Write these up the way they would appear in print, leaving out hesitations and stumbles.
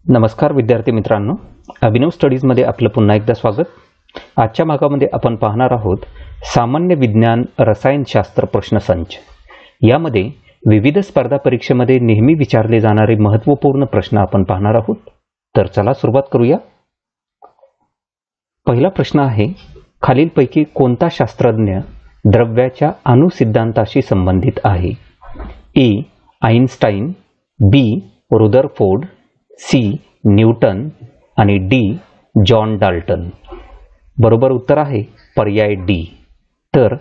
नमस्कार विद्यार्थी मित्रांनो, अभिनव स्टडीजमध्ये आपलं पुन्हा एकदा स्वागत. आजच्या भागामध्ये आपण पाहणार आहोत सामान्य विज्ञान रसायनशास्त्र प्रश्नसंच. यामध्ये विविध स्पर्धा परीक्षेमध्ये नेहमी विचारले जाणारे महत्त्वपूर्ण प्रश्न आपण पाहणार आहोत. तर चला सुरुवात करूया. पहिला प्रश्न आहे, खालीलपैकी कोणता शास्त्रज्ञ द्रव्याच्या अणुसिद्धांताशी संबंधित आहे? A. Einstein, B. Rutherford, C. Newton आणि डी. John Dalton. बरोबर उत्तर आहे पर्याय डी. तर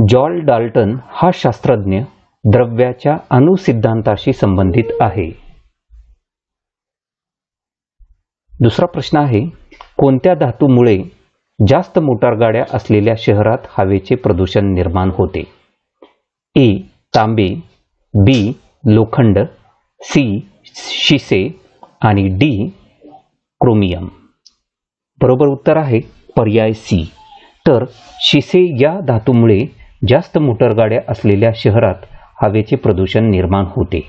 जॉन डाल्टन हा शास्त्रज्ञ द्रव्याच्या अणुसिद्धांताशी संबंधित आहे. दुसरा प्रश्न आहे, कोणत्या धातूमुळे जास्त मोटारगाड्या असलेल्या शहरात हवेचे प्रदूषण निर्माण होते? ए. तांबे, बी. लोखंड, सी. शिसे आणि डी. क्रोमियम. बरोबर उत्तर आहे पर्याय सी. तर शिसे या धातूमुळे जास्त मोटारगाड्या असलेल्या शहरात हवेचे प्रदूषण निर्माण होते.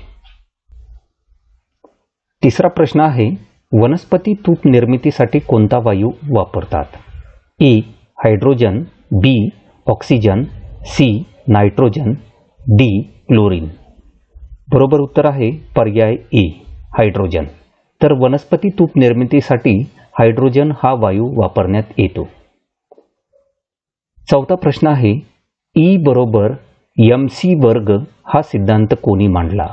तिसरा प्रश्न आहे, वनस्पती तूप निर्मितीसाठी कोणता वायू वापरतात? A. Hydrogen, B. Oxygen, C. Nitrogen, D. Chlorine. बरोबर उत्तर आहे पर्याय ए. हायड्रोजन. तर वनस्पती तूप निर्मितीसाठी हायड्रोजन हा वायू वापरण्यात येतो. चौथा प्रश्न आहे, ई बरोबर MC वर्ग हा सिद्धांत कोणी मांडला?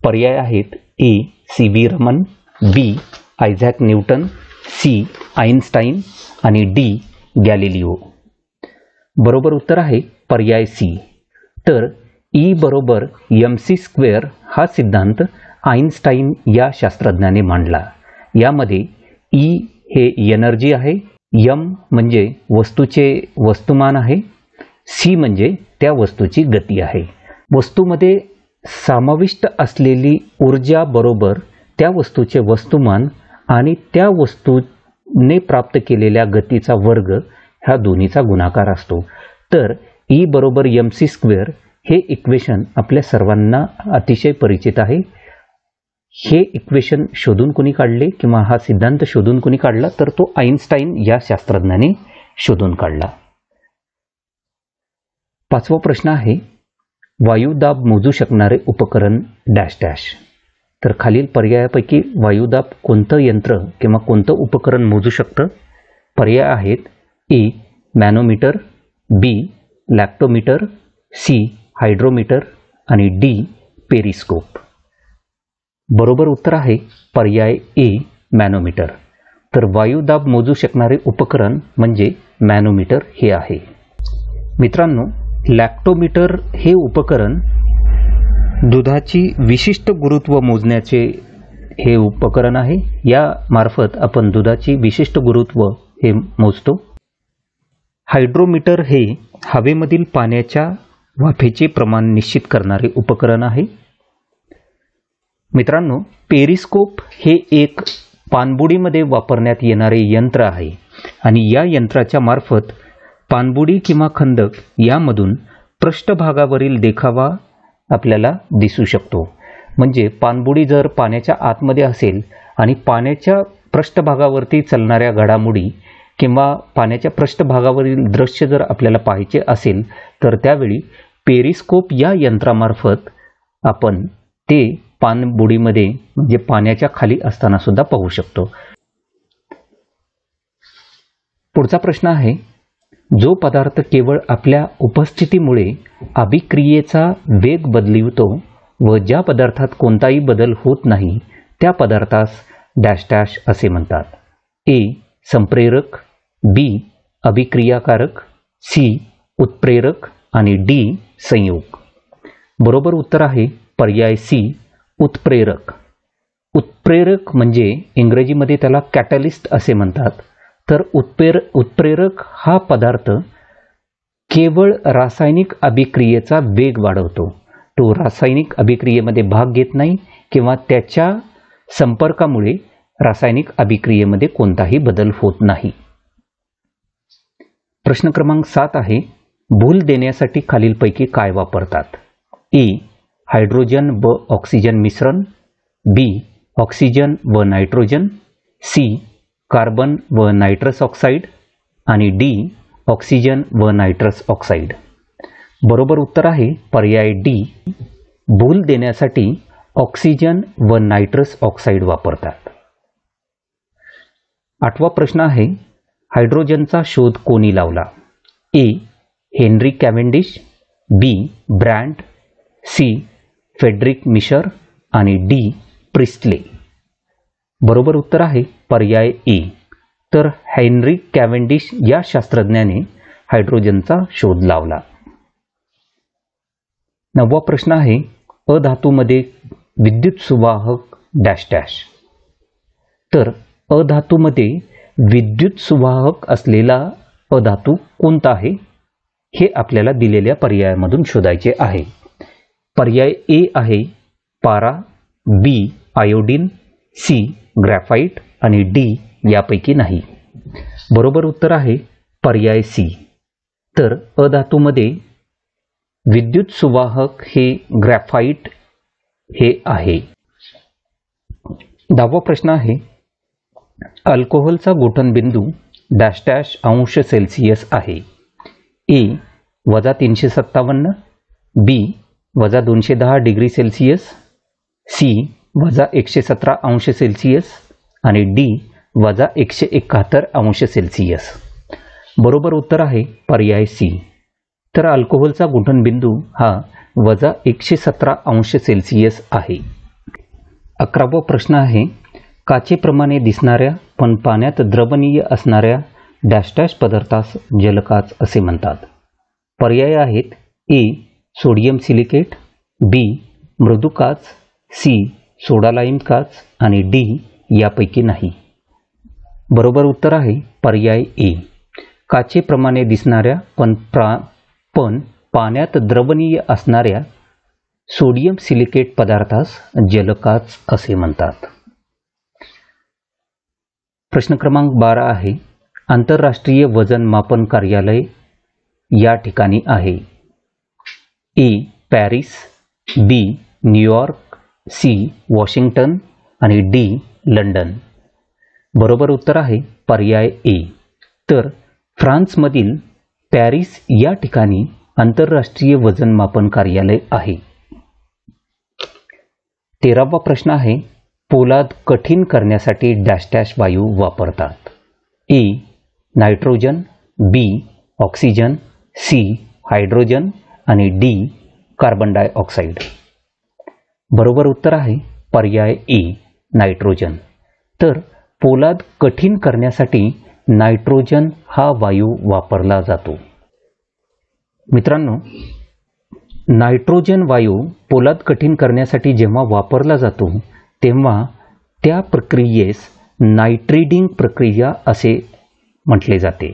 पर्याय आहेत A. C. V. Raman, B. Isaac Newton, C. Einstein आणि डी. गॅलिलिओ. बरोबर उत्तर आहे पर्याय सी. तर ई बरोबर MC स्क्वेअर हा सिद्धांत आइन्स्टाईन या शास्त्रज्ञाने मांडला. यामध्ये ई हे एनर्जी आहे, एम म्हणजे वस्तूचे वस्तुमान आहे, सी म्हणजे त्या वस्तूची गती आहे. वस्तूमध्ये समाविष्ट असलेली ऊर्जा बरोबर त्या वस्तूचे वस्तुमान आणि त्या वस्तूने प्राप्त केलेल्या गतीचा वर्ग ह्या दोन्हीचा गुणाकार असतो. तर ई बरोबर MC स्क्वेअर हे इक्वेशन आपल्या सर्वांना अतिशय परिचित आहे. हे इक्वेशन शोधून कोणी काढले किंवा हा सिद्धांत शोधून कोणी काढला? तर तो आइन्स्टाईन या शास्त्रज्ञाने शोधून काढला. पाचवा प्रश्न आहे, वायुदाब मोजू शकणारे उपकरण डॅश डॅश. तर खालील पर्यायापैकी वायुदाब कोणतं यंत्र किंवा कोणतं उपकरण मोजू शकतं? पर्याय आहेत ए. मॅनोमीटर, बी. लॅक्टोमीटर, सी. हायड्रोमीटर आणि डी. पेरिस्कोप. बरोबर उत्तर आहे पर्याय ए. मॅनोमीटर. तर वायुदाब मोजू शकणारे उपकरण म्हणजे मॅनोमीटर हे आहे. मित्रांनो, लॅक्टोमीटर हे उपकरण दुधाची विशिष्ट गुरुत्व मोजण्याचे हे उपकरण आहे. या मार्फत आपण दुधाची विशिष्ट गुरुत्व हे मोजतो. हायड्रोमीटर हे हवेमधील पाण्याच्या वाफेचे प्रमाण निश्चित करणारे उपकरण आहे. मित्रांनो, पेरिस्कोप हे एक पाणबुडीमध्ये वापरण्यात येणारे यंत्र आहे आणि या यंत्राच्या मार्फत पाणबुडी किंवा खंदक यामधून पृष्ठभागावरील देखावा आपल्याला दिसू शकतो. म्हणजे पाणबुडी जर पाण्याच्या आतमध्ये असेल आणि पाण्याच्या पृष्ठभागावरती चालणाऱ्या घडामोडी किंवा पाण्याच्या पृष्ठभागावरील दृश्य जर आपल्याला पाहायचे असेल तर त्यावेळी पेरिस्कोप या यंत्रामार्फत आपण ते पाणबुडीमध्ये म्हणजे पाण्याच्या खाली असताना सुद्धा पाहू शकतो. पुढचा प्रश्न आहे, जो पदार्थ केवळ आपल्या उपस्थितीमुळे अभिक्रियेचा वेग बदलवितो व ज्या पदार्थात कोणताही बदल होत नाही त्या पदार्थास डॅश डॅश असे म्हणतात? ए. संप्रेरक, बी. अभिक्रियाकारक, सी. उत्प्रेरक आणि डी. संयोग. बरोबर उत्तर आहे पर्याय सी. उत्प्रेरक. उत्प्रेरक म्हणजे इंग्रजीमध्ये त्याला कॅटलिस्ट असे म्हणतात. तर उत्प्रेरक हा पदार्थ केवळ रासायनिक अभिक्रियेचा वेग वाढवतो. तो रासायनिक अभिक्रियेमध्ये भाग घेत नाही किंवा त्याच्या संपर्कामुळे रासायनिक अभिक्रियेमध्ये कोणताही बदल होत नाही. प्रश्न क्रमांक 7 आहे, भूल देण्यासाठी खालीलपैकी काय वापरतात? ए. हायड्रोजन व ऑक्सिजन मिश्रण, बी ऑक्सिजन व नायट्रोजन, सी कार्बन व नायट्रस ऑक्साईड आणि डी ऑक्सिजन व नायट्रस ऑक्साईड. बरोबर उत्तर आहे पर्याय डी. भूल देण्यासाठी ऑक्सिजन व नायट्रस ऑक्साईड वापरतात. 8वा प्रश्न आहे हायड्रोजनचा शोध कोणी लावला? A Henry Cavendish, B brand, C Frederick Miescher आणि डी प्रिस्टले. बरोबर उत्तर आहे पर्याय ए. तर हेनरी कॅव्हेंडिश या शास्त्रज्ञाने हायड्रोजनचा शोध लावला. 9वा प्रश्न आहे अधातूमध्ये विद्युत सुवाहक डॅश डॅश. तर अधातूमध्ये विद्युत सुवाहक असलेला अधातू कोणता आहे हे आपल्याला दिलेल्या पर्यायामधून शोधायचे आहे. पर्याय ए आहे पारा, बी आयोडीन, सी ग्रॅफाइट आणि डी यापैकी नाही. बरोबर उत्तर आहे पर्याय सी. तर अधातूमध्ये विद्युत सुवाहक हे ग्रॅफाइट हे आहे. 10वा प्रश्न आहे अल्कोहोलचा गोठणबिंदू डॅश डॅश अंश सेल्सिअस आहे. ए -357, बी -210 डिग्री सेल्सिअस, सी -117 अंश सेल्सिअस आणि डी -171 अंश सेल्सिअस. बरोबर उत्तर आहे पर्याय सी. तर अल्कोहोलचा गोठणबिंदू हा -117 अंश सेल्सिअस आहे. 11वा प्रश्न आहे काचेप्रमाणे दिसणाऱ्या पण पाण्यात द्रवणीय असणाऱ्या डॅश डॅश पदार्थास जलकाच असे म्हणतात. पर्याय आहेत ए सोडियम सिलिकेट, बी मृदू काच, सी सोडा लाईम काच आणि डी यापैकी नाही. बरोबर उत्तर आहे पर्याय ए. काचेप्रमाणे दिसणाऱ्या पण पाण्यात द्रवणीय असणाऱ्या सोडियम सिलिकेट पदार्थास जलकाच असे म्हणतात. प्रश्न क्रमांक 12 आहे आंतरराष्ट्रीय वजन मापन कार्यालय या ठिकाणी आहे. ए पॅरिस, बी न्यूयॉर्क, सी वॉशिंग्टन आणि डी लंडन. बरोबर उत्तर आहे पर्याय ए. तर फ्रान्समधील पॅरिस या ठिकाणी आंतरराष्ट्रीय वजन मापन कार्यालय आहे. 13वा प्रश्न आहे पोलाद कठीण करण्यासाठी डॅश डॅश वायू वापरतात. ए नायट्रोजन, बी ऑक्सिजन, सी हायड्रोजन आणि डी कार्बन डायऑक्साईड. बरोबर उत्तर आहे पर्याय ए नायट्रोजन. तर पोलाद कठीण करण्यासाठी नायट्रोजन हा वायू वापरला जातो. मित्रांनो, नायट्रोजन वायू पोलाद कठीण करण्यासाठी जेव्हा वापरला जातो तेव्हा त्या प्रक्रियेस नायट्रिडिंग प्रक्रिया असे म्हटले जाते.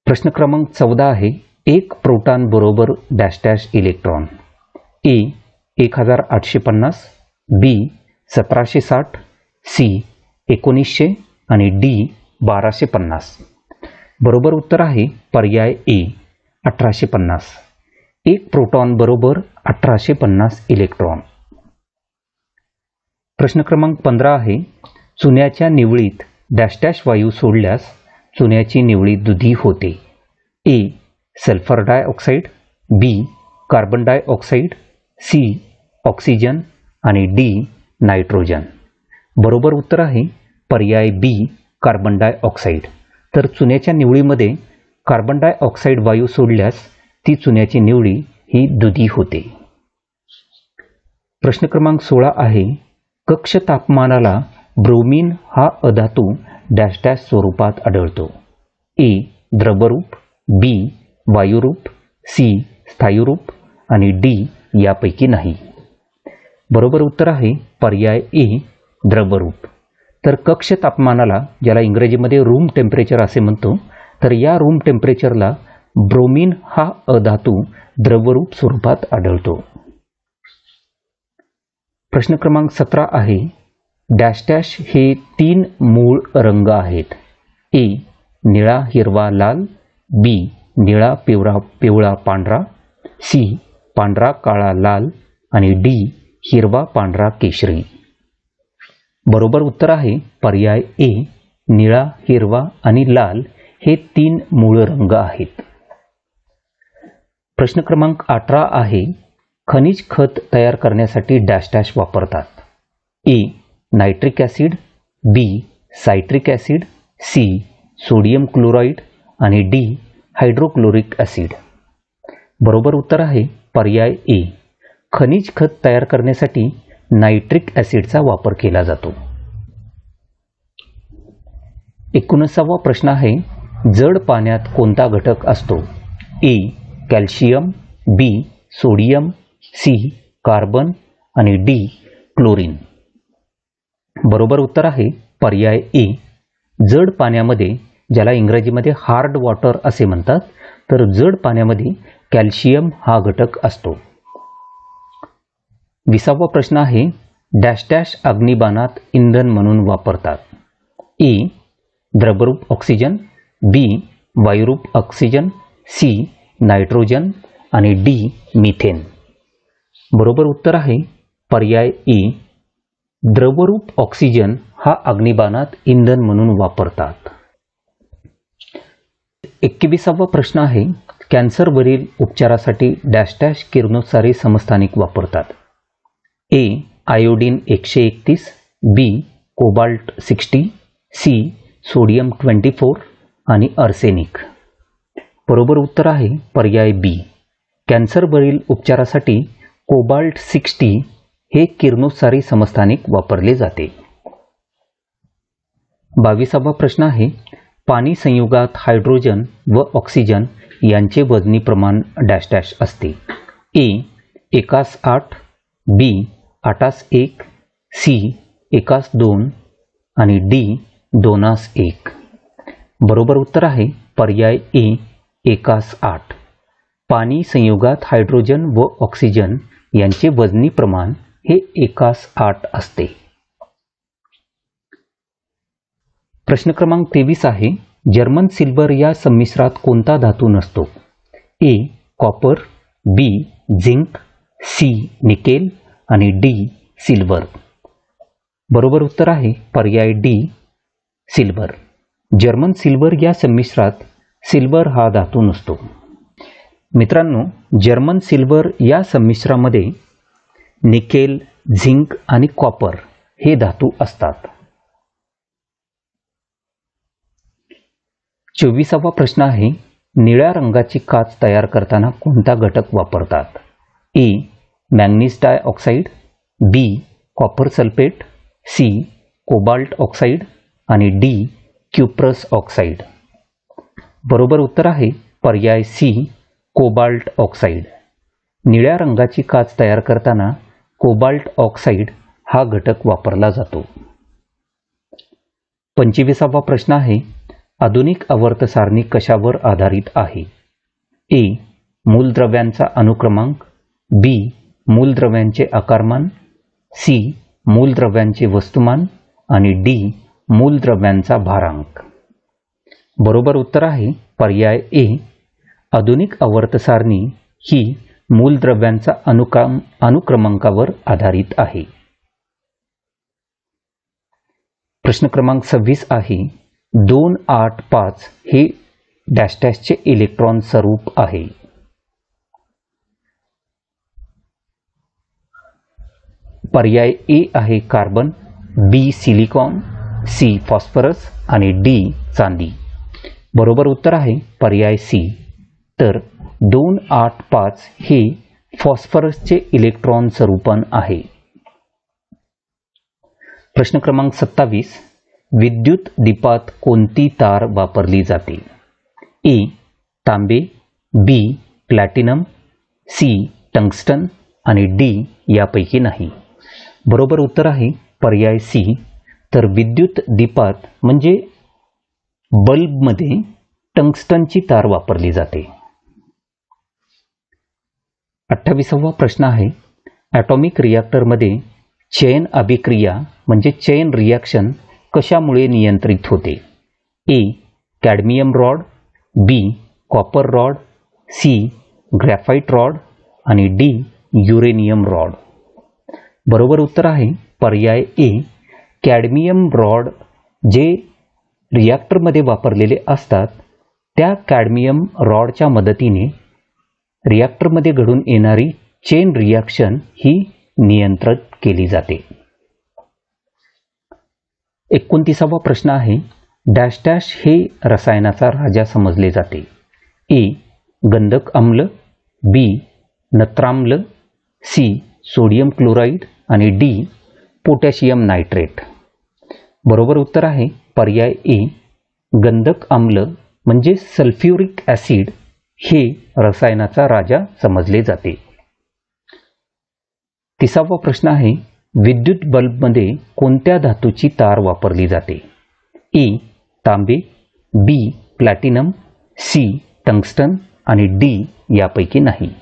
प्रश्न क्रमांक 14 आहे एक प्रोटॉन बरोबर डॅश डॅश इलेक्ट्रॉन. ए 1850, बी 1760, सी 1900 आणि डी 1250. बरोबर उत्तर आहे पर्याय ए 1850. एक प्रोटॉन बरोबर 1850 इलेक्ट्रॉन. प्रश्न क्रमांक 15 आहे चुन्याच्या निवळीत डॅश डॅश वायू सोडल्यास चुन्याची निवळी दुधी होते. ए सल्फर डायऑक्साईड, बी कार्बन डायऑक्साईड, सी ऑक्सिजन आणि डी नायट्रोजन. बरोबर उत्तर आहे पर्याय बी कार्बन डायऑक्साईड. तर चुन्याच्या निवळीमध्ये कार्बन डायऑक्साईड वायू सोडल्यास ती चुन्याची निवळी ही दुधी होते. प्रश्न क्रमांक 16 आहे कक्ष तापमानाला ब्रोमीन हा अधातू डॅश डॅश स्वरूपात आढळतो. ए द्रवरूप, बी वायुरूप, सी स्थायूरूप आणि डी यापैकी नाही. बरोबर उत्तर आहे पर्याय ए द्रवरूप. तर कक्ष तापमानाला, ज्याला इंग्रजीमध्ये रूम टेम्परेचर असे म्हणतो, तर या रूम टेम्परेचरला ब्रोमीन हा अधातू द्रवरूप स्वरूपात आढळतो. प्रश्न क्रमांक 17 आहे डॅश डॅश हे 3 मूळ रंग आहेत. ए निळा हिरवा लाल, बी निळा पिवळा पांढरा, सी पांढरा काळा लाल आणि डी हिरवा, पांढरा, केशरी. बरोबर उत्तर आहे पर्याय ए. निळा, हिरवा आणि लाल हे 3 मूळ रंग आहेत. प्रश्न क्रमांक 18 आहे, खनिज खत तयार करण्यासाठी डॅश डॅश वापरतात. A. Nitric acid, B. Citric acid, C. Sodium chloride आणि डी. Hydrochloric acid. बरोबर उत्तर आहे पर्याय ए. खनिज खत तयार करण्यासाठी नायट्रिक ॲसिडचा वापर केला जातो. 19वा प्रश्न आहे, जड पाण्यात कोणता घटक असतो. A. Calcium, B. Sodium, C. Carbon आणि डी. क्लोरीन. बरोबर उत्तर आहे पर्याय ए. जड पाण्यामध्ये, ज्याला इंग्रजीमध्ये हार्ड वॉटर असे म्हणतात, तर जड पाण्यामध्ये कॅल्शियम हा घटक असतो. 20वा प्रश्न आहे, डॅश डॅश अग्निबाणात इंधन म्हणून वापरतात. ए. द्रवरूप ऑक्सिजन, बी. वायुरूप ऑक्सिजन, सी. नायट्रोजन आणि डी. मिथेन. बरोबर उत्तर आहे पर्याय ए. द्रवरूप ऑक्सिजन हा अग्निबाणात इंधन म्हणून वापरतात. 21वा प्रश्न आहे, कॅन्सरवरील उपचारासाठी डॅश डॅश किरणोत्सारी समस्थानिक वापरतात. A. Iodine 131, B. Cobalt 60, C. Sodium 24 आणि अर्सेनिक. बरोबर उत्तर आहे पर्याय बी. कॅन्सरवरील उपचारासाठी कोबाल्ट 60 हे किरणोत्सारी समस्थानिक वापरले जाते. 22वा प्रश्न आहे, पाणी संयुगात हायड्रोजन व ऑक्सिजन यांचे वजनी प्रमाण डॅश डॅश असते. ए. 1:8, बी. 8:1, सी. 1:2 आणि डी. 2:1. बरोबर उत्तर आहे पर्याय ए. 1:8. पाणी संयुगात हायड्रोजन व ऑक्सिजन यांचे वजनी प्रमाण हे 1:8 असते. प्रश्न क्रमांक 23 आहे, जर्मन सिल्वर या संमिश्रात कोणता धातू नसतो. A. Copper, B. Zinc, C. Nickel आणि डी. सिल्वर. बरोबर उत्तर आहे पर्याय डी. सिल्वर. जर्मन सिल्वर या संमिश्रात सिल्वर हा धातू नसतो. मित्रांनो, जर्मन सिल्वर या संमिश्रामध्ये निकेल, झिंक आणि कॉपर हे धातू असतात. 24वा प्रश्न आहे, निळ्या रंगाची काच तयार करताना कोणता घटक वापरतात. A. Manganese dioxide, B. Copper sulphate, C. Cobalt oxide आणि डी. Cuprous oxide. बरोबर उत्तर आहे पर्याय सी. Cobalt oxide. निळ्या रंगाची काच तयार करताना कोबाल्ट ऑक्साईड हा घटक वापरला जातो. 25वा प्रश्न आहे, आधुनिक आवर्त सारणी कशावर आधारित आहे. ए. मूलद्रव्यांचा अनुक्रमांक, बी. मूलद्रव्यांचे आकारमान, सी. मूलद्रव्यांचे वस्तुमान आणि डी. मूलद्रव्यांचा भारांक. बरोबर उत्तर आहे पर्याय ए. आधुनिक आवर्त सारणी ही मूलद्रव्यांचा अनुक्रमांकावर आधारित आहे. प्रश्न क्रमांक 26 आहे, 2, 8, 5 हे डॅश डॅशचे इलेक्ट्रॉन स्वरूप आहे. पर्याय ए आहे carbon, B. Silicon, C. Phosphorus आणि डी. चांदी. बरोबर उत्तर आहे पर्याय सी. तर 2, 8, 5 हे फॉस्फरसचे इलेक्ट्रॉन स्वरूपन आहे. प्रश्न क्रमांक 27, विद्युत दीपात कोणती तार वापरली जाते. ए. तांबे, बी. Platinum, C. टंगस्टन आणि डी. यापैकी नाही. बरोबर उत्तर आहे पर्याय सी. तर विद्युत दीपात म्हणजे बल्बमध्ये टंगस्टनची तार वापरली जाते. 28वा प्रश्न आहे, ॲटॉमिक रिॲक्टरमध्ये चैन अभिक्रिया म्हणजे चैन रिॲक्शन कशामुळे नियंत्रित होते. A. Cadmium rod, B. Copper rod, C. Graphite rod आणि डी. Uranium rod. बरोबर उत्तर आहे पर्याय ए. कॅडमियम रॉड जे रिॲक्टरमध्ये वापरलेले असतात त्या कॅडमियम रॉडच्या मदतीने रिॲक्टरमध्ये घडून येणारी चेन रिॲक्शन ही नियंत्रित केली जाते. 29वा प्रश्न आहे, डॅश डॅश हे रसायनाचा राजा समजले जाते. ए. गंधक आम्ल, बी. नत्राम्ल, सी. सोडियम क्लोराईड आणि डी. Potassium nitrate. बरोबर उत्तर आहे पर्याय ए. गंधक आम्ल म्हणजे सल्फ्युरिक ॲसिड हे रसायनाचा राजा समजले जाते. 30वा प्रश्न आहे, विद्युत बल्बमध्ये कोणत्या धातूची तार वापरली जाते. ए. तांबे, बी. Platinum, C. टंगस्टन आणि डी. यापैकी नाही.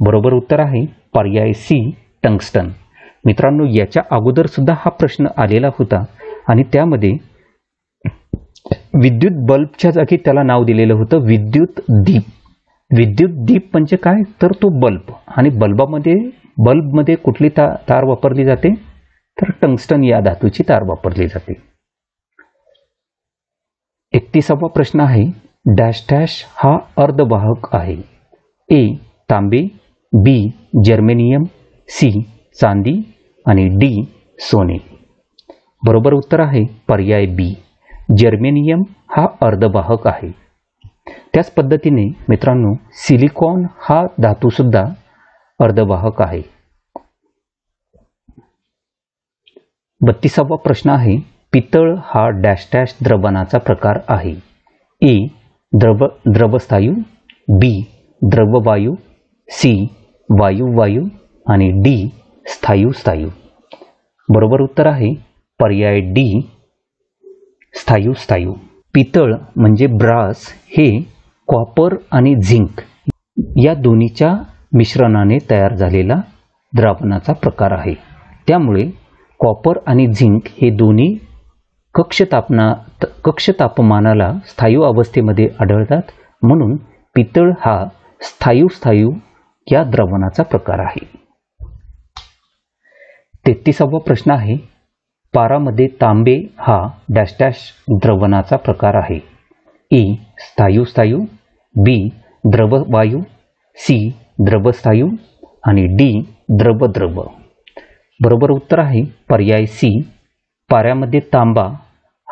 बरोबर उत्तर आहे पर्याय सी. टंगस्टन. मित्रांनो, याच्या अगोदर सुद्धा हा प्रश्न आलेला होता आणि त्यामध्ये विद्युत बल्बच्या जागी त्याला नाव दिलेलं होतं विद्युत दीप. विद्युत दीप म्हणजे काय, तर तो बल्ब, आणि बल्बमध्ये कुठली तार वापरली जाते, तर टंगस्टन या धातूची तार वापरली जाते. 31वा प्रश्न आहे, डॅश डॅश हा अर्धवाहक आहे. ए. तांबे, बी. Germanium, C. चांदी आणि डी. सोने. बरोबर उत्तर आहे पर्याय बी. जर्मेनियम हा अर्धवाहक आहे. त्याच पद्धतीने मित्रांनो, सिलिकॉन हा धातूसुद्धा अर्धवाहक आहे. 32वा प्रश्न आहे, पितळ हा डॅश डॅश द्रवणाचा प्रकार आहे. ए. द्रवस्थायू, बी. द्रववायू, सी. वायू आणि डी. स्थायू. बरोबर उत्तर आहे पर्याय डी. स्थायू. पितळ म्हणजे ब्रास हे कॉपर आणि झिंक या दोन्हीच्या मिश्रणाने तयार झालेला द्रावणाचा प्रकार आहे. त्यामुळे कॉपर आणि झिंक हे दोन्ही कक्ष तापमानाला स्थायू अवस्थेमध्ये आढळतात, म्हणून पितळ हा स्थायू या द्रावणाचा प्रकार आहे. 33वा प्रश्न आहे, पारामध्ये तांबे हा डॅश डॅश द्रवणाचा प्रकार आहे. ए. स्थायू, बी. द्रववायू, सी. द्रवस्थायू आणि डी. द्रव. बरोबर उत्तर आहे पर्याय सी. पाऱ्यामध्ये तांबा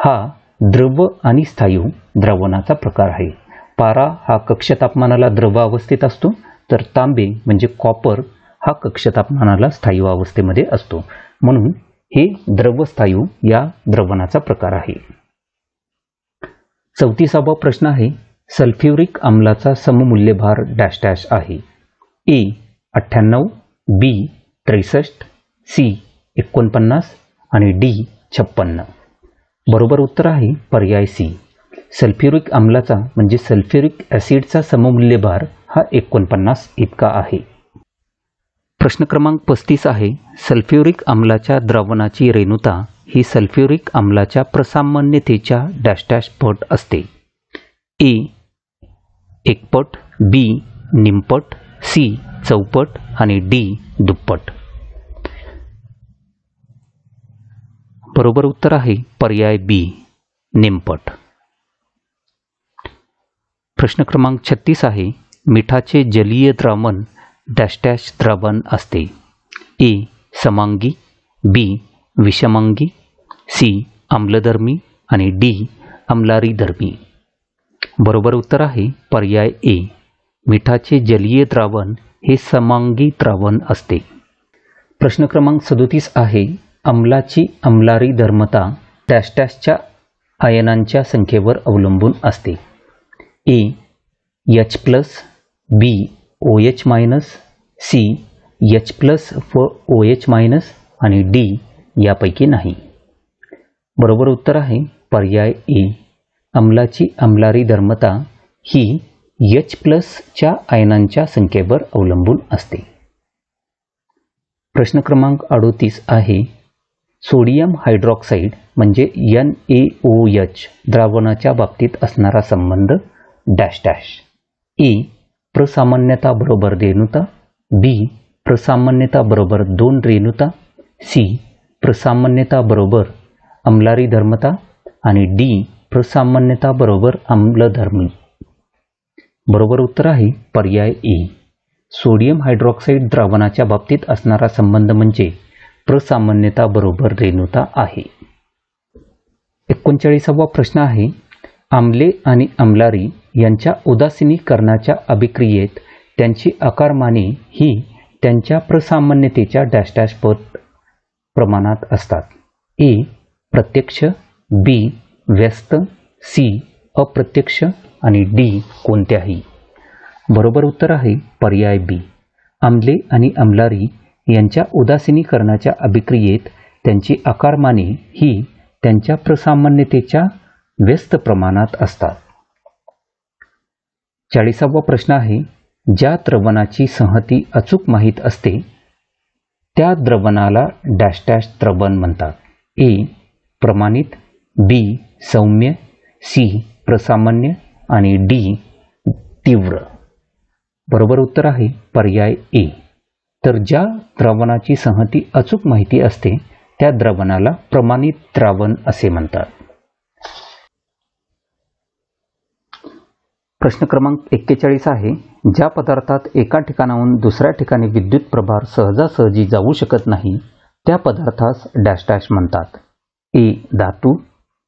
हा द्रव आणि स्थायू द्रवणाचा प्रकार आहे. पारा हा कक्ष तापमानाला द्रव अवस्थेत असतो, तर तांबे म्हणजे कॉपर हा कक्ष तापमानाला स्थायू अवस्थेमध्ये असतो, म्हणून हे द्रवस्थायू या द्रवणाचा प्रकार आहे. 34वा प्रश्न आहे, सल्फ्युरिक आम्लाचा सममूल्यभार डॅश डॅश आहे. ए. 98, बी. 63, सी. 49 आणि डी. 56. बरोबर उत्तर आहे पर्याय सी. सल्फ्युरिक आम्लाचा म्हणजे सल्फ्युरिक ॲसिडचा सममूल्यभार हा 49 इतका आहे. प्रश्न क्रमांक 35 आहे, सल्फ्युरिक आम्लाच्या द्रावणाची रेणुता ही सल्फ्युरिक आम्लाच्या प्रसामान्यतेच्या डॅश डॅश पट असते. ए. एकपट, बी. निमपट, सी. चौपट आणि डी. दुप्पट. बरोबर उत्तर आहे पर्याय बी. निमपट. प्रश्न क्रमांक 36 आहे, मिठाचे जलीय द्रावण डॅश डॅश द्रावण असते. ए. समांगी, बी. विषमांगी, सी. आम्लधर्मी आणि डी. आम्लारीधर्मी. बरोबर उत्तर आहे पर्याय ए. मिठाचे जलीय द्रावण हे समांगी द्रावण असते. प्रश्न क्रमांक 37 आहे, आम्लाची आम्लारीधर्मता डॅश डॅशच्या आयनांच्या संख्येवर अवलंबून असते. A. H+, B. OH-, C. H+ व OH- आणि डी. यापैकी नाही. बरोबर उत्तर आहे पर्याय ए. आम्लाची आम्लारीधर्मता ही H+च्या आयनांच्या संख्येवर अवलंबून असते. प्रश्न क्रमांक 38 आहे, सोडियम हायड्रॉक्साईड म्हणजे NaOH द्रावणाच्या बाबतीत असणारा संबंध डॅश डॅश. ए. प्रसामान्यता बरोबर रेणुता, बी. प्रसामान्यता बरोबर 2 रेणुता, सी प्रसामान्यता बरोबर अम्लारी धर्मता आणि डी प्रसामान्यता बरोबर आम्लधर्मी. बरोबर उत्तर आहे पर्याय ए. सोडियम हायड्रॉक्साईड द्रावणाच्या बाबतीत असणारा संबंध म्हणजे प्रसामान्यता बरोबर रेणुता आहे. 39वा प्रश्न आहे, आम्ले आणि अम्लारी यांच्या उदासीनीकरणाच्या अभिक्रियेत त्यांची आकारमाने ही त्यांच्या प्रसामान्यतेच्या डॅश डॅश पट प्रमाणात असतात. ए प्रत्यक्ष, बी व्यस्त, सी अप्रत्यक्ष आणि डी कोणत्याही. बरोबर उत्तर आहे पर्याय बी. आम्ले आणि अम्लारी यांच्या उदासीनीकरणाच्या अभिक्रियेत त्यांची आकारमाने ही त्यांच्या प्रसामान्यतेच्या व्यस्त प्रमाणात असतात. 40वा प्रश्न आहे, ज्या द्रवणाची संहती अचूक माहीत असते त्या द्रवणाला डॅश डॅश द्रवण म्हणतात. ए प्रमाणित, बी सौम्य, सी प्रसामान्य आणि डी तीव्र. बरोबर उत्तर आहे पर्याय ए. तर ज्या द्रावणाची संहती अचूक माहिती असते त्या द्रावणाला प्रमाणित द्रावण असे म्हणतात. प्रश्न क्रमांक 41 आहे, ज्या पदार्थात एका ठिकाणाहून दुसऱ्या ठिकाणी विद्युत प्रभार सहजासहजी जाऊ शकत नाही त्या पदार्थास डॅश डॅश म्हणतात. ए धातू,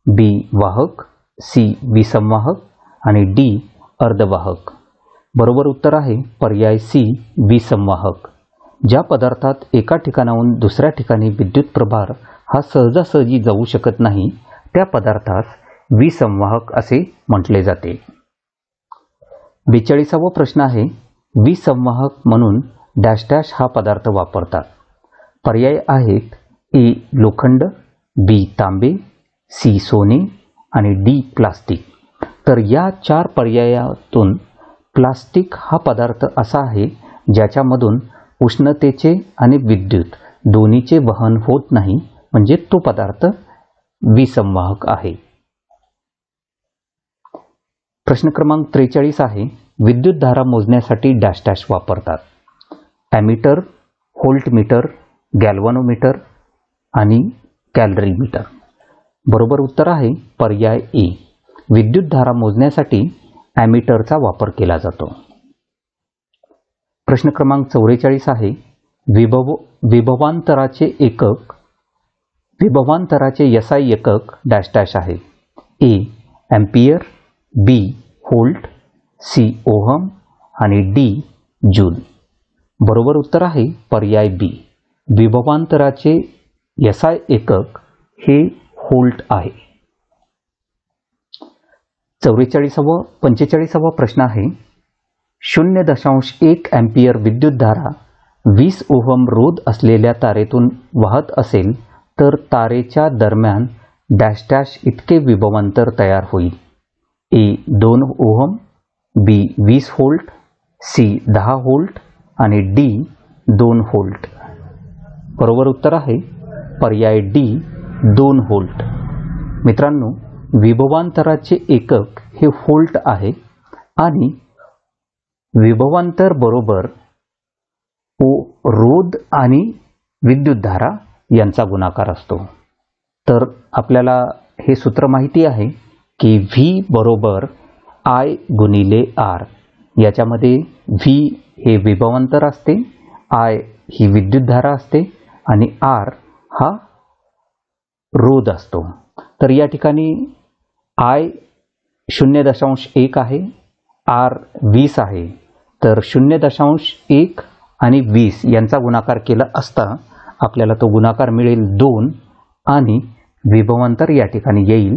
बी वाहक, सी विसंवाहक आणि डी अर्धवाहक. बरोबर उत्तर आहे पर्याय सी विसंवाहक. ज्या पदार्थात एका ठिकाणाहून दुसऱ्या ठिकाणी विद्युत प्रभार हा सहजासहजी जाऊ शकत नाही त्या पदार्थास विसंवाहक असे म्हटले जाते. 42वा प्रश्न आहे, विसंवाहक म्हणून डॅश डॅश हा पदार्थ वापरतात. पर्याय आहेत ए लोखंड, बी तांबे, सी सोने आणि डी प्लास्टिक. तर या 4 पर्यायातून प्लास्टिक हा पदार्थ असा आहे ज्याच्यामधून उष्णतेचे आणि विद्युत दोन्हीचे वहन होत नाही, म्हणजे तो पदार्थ विसंवाहक आहे. प्रश्न क्रमांक 43 आहे, विद्युत धारा मोजण्यासाठी डॅश डॅश वापरतात. ॲमीटर, व्होल्टमीटर, गॅल्व्हनोमीटर आणि कॅलरीमीटर. बरोबर उत्तर आहे पर्याय ए. विद्युत धारा मोजण्यासाठी ॲमीटरचा वापर केला जातो. प्रश्न क्रमांक 44 आहे, विभवांतराचे एसआय एकक डॅश डॅश आहे. A ampere, B volt, C ohm आणि डी जूल. बरोबर उत्तर आहे पर्याय बी. विभवांतराचे एसआय एकक हे व्होल्ट आहे. 45वा प्रश्न आहे, 0.1 अँपिअर विद्युतधारा 20 ओहम रोध असलेल्या तारेतून वाहत असेल तर तारेच्या दरम्यान डॅश डॅश इतके विभवांतर तयार होईल. ए 2 ओहम, बी 20 व्होल्ट, सी 10 व्होल्ट आणि डी 2 व्होल्ट. बरोबर उत्तर आहे पर्याय डी 2 व्होल्ट. मित्रांनो, विभवांतराचे एकक हे व्होल्ट आहे आणि विभवांतर बरोबर रोध आणि विद्युतधारा यांचा गुणाकार असतो. तर आपल्याला हे सूत्र माहिती आहे की व्ही बरोबर आय गुणिले आर. याच्यामध्ये व्ही हे विभवांतर असते, आय ही विद्युतधारा असते आणि आर हा रोध असतो. तर या ठिकाणी आय 0.1 आहे, आर 20 आहे. तर 0.1 आणि 20 यांचा गुणाकार केला असता आपल्याला तो गुणाकार मिळेल 2 आणि विभवांतर या ठिकाणी येईल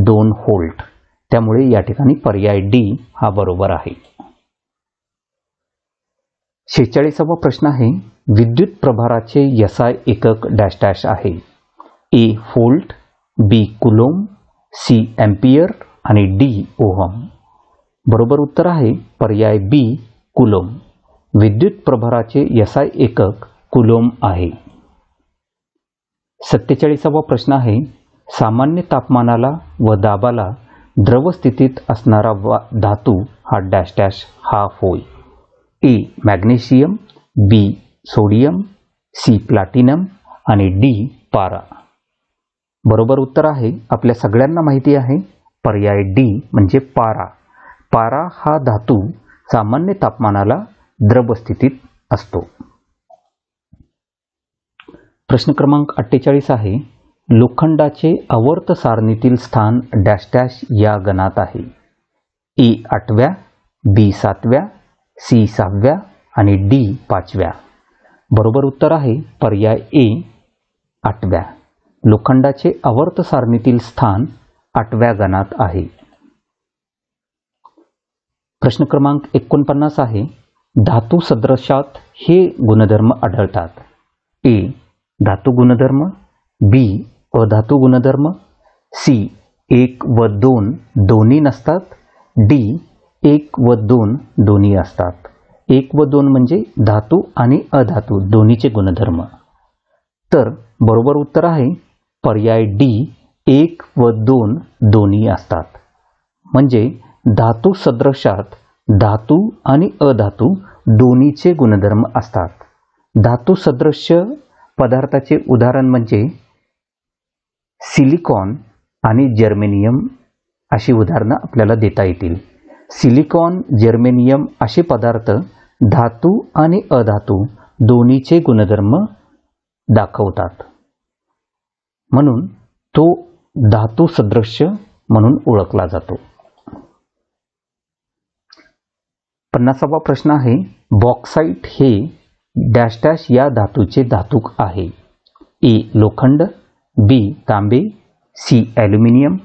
2 व्होल्ट. त्यामुळे या ठिकाणी पर्याय डी हा बरोबर आहे. 46वा प्रश्न आहे, विद्युत प्रभाराचे एसआय एकक डॅश डॅश आहे. ए व्होल्ट, बी कुलोम, सी एम्पियर आणि डी ओहम. बरोबर उत्तर आहे पर्याय बी कुलोम. विद्युत प्रभाराचे एसआय एकक कुलोम आहे. 47वा प्रश्न आहे, सामान्य तापमानाला व दाबाला द्रव स्थितीत असणारा धातू हा डॅश डॅश हा होय. ए मॅग्नेशियम, बी सोडियम, सी प्लॅटिनम आणि डी पारा. बरोबर उत्तर आहे आपल्या सगळ्यांना माहिती आहे पर्याय डी म्हणजे पारा. पारा हा धातू सामान्य तापमानाला द्रव स्थितीत असतो. प्रश्न क्रमांक 48 आहे, लोखंडाचे आवर्त सारणीतील स्थान डॅश डॅश या गणात आहे. ए 8व्या, बी 7व्या, सी 6व्या आणि डी 5व्या. बरोबर उत्तर आहे पर्याय ए 8व्या. लोखंडाचे आवर्त सारणीतील स्थान 8व्या गणात आहे. प्रश्न क्रमांक 49 आहे, धातू सदृशात हे गुणधर्म आढळतात. ए धातू गुणधर्म, बी अधातू गुणधर्म, सी 1 व 2 दोन्ही नसतात, डी 1 व 2 दोन्ही असतात. 1 व 2 म्हणजे धातू आणि अधातू दोन्हीचे गुणधर्म. तर बरोबर उत्तर आहे पर्याय डी 1 व 2 दोन्ही असतात. म्हणजे धातू सदृशात धातू आणि अधातू दोन्हीचे गुणधर्म असतात. धातू सदृश्य पदार्थाचे उदाहरण म्हणजे सिलिकॉन आणि जर्मेनियम अशी उदाहरणं आपल्याला देता येतील. सिलिकॉन, जर्मेनियम असे पदार्थ धातू आणि अधातू दोन्हीचे गुणधर्म दाखवतात, म्हणून तो धातू सदृश्य म्हणून ओळखला जातो. 50वा प्रश्न आहे, बॉक्साईट हे डॅश डॅश या धातूचे धातूक आहे. ए लोखंड, बी तांबे, सी ॲल्युमिनियम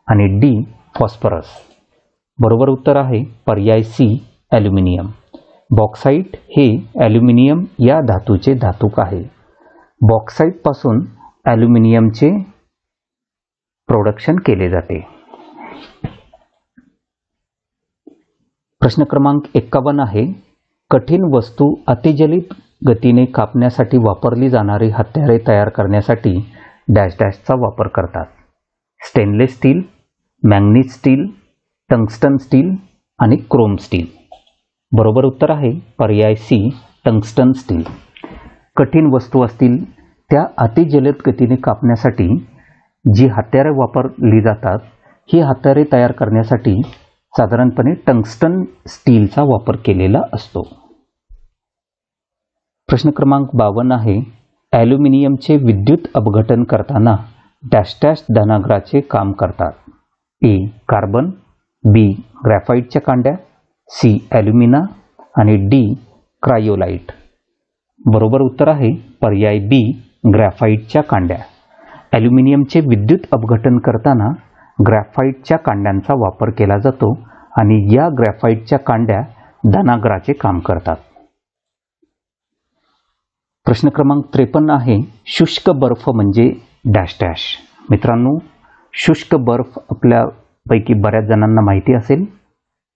आणि डी फॉस्फरस. बरोबर उत्तर आहे पर्याय सी ॲल्युमिनियम. बॉक्साईट हे ॲल्युमिनियम या धातूचे धातूक आहे. बॉक्साईटपासून ॲल्युमिनियमचे प्रोडक्शन केले जाते. प्रश्न क्रमांक 51 आहे, कठीण वस्तू अतिजलित गतीने कापण्यासाठी वापरली जाणारी हत्यारे तयार करण्यासाठी डॅश डॅशचा वापर करतात. Stainless steel, manganese steel, tungsten steel आणि क्रोम स्टील. बरोबर उत्तर आहे पर्याय सी टंगस्टन स्टील. कठीण वस्तू असतील त्या अतिजलद गतीने कापण्यासाठी जी हत्यारे वापरली जातात, ही हत्यारे तयार करण्यासाठी साधारणपणे टंगस्टन स्टीलचा वापर केलेला असतो. प्रश्न क्रमांक 52 आहे, ॲल्युमिनियमचे विद्युत अपघटन करताना डॅश डॅश धनाग्राचे काम करतात. ए कार्बन, बी ग्रॅफाईटच्या कांड्या, सी ॲल्युमिना आणि डी क्रायोलाइट. बरोबर उत्तर आहे पर्याय बी ग्रॅफाईटच्या कांड्या. ॲल्युमिनियमचे विद्युत अपघटन करताना ग्रॅफाईटच्या कांड्यांचा वापर केला जातो आणि या ग्रॅफाईटच्या कांड्या धनाग्राचे काम करतात. प्रश्न क्रमांक 53 आहे, शुष्क बर्फ म्हणजे डॅश डॅश. मित्रांनो, शुष्क बर्फ आपल्यापैकी बऱ्याच जणांना माहिती असेल.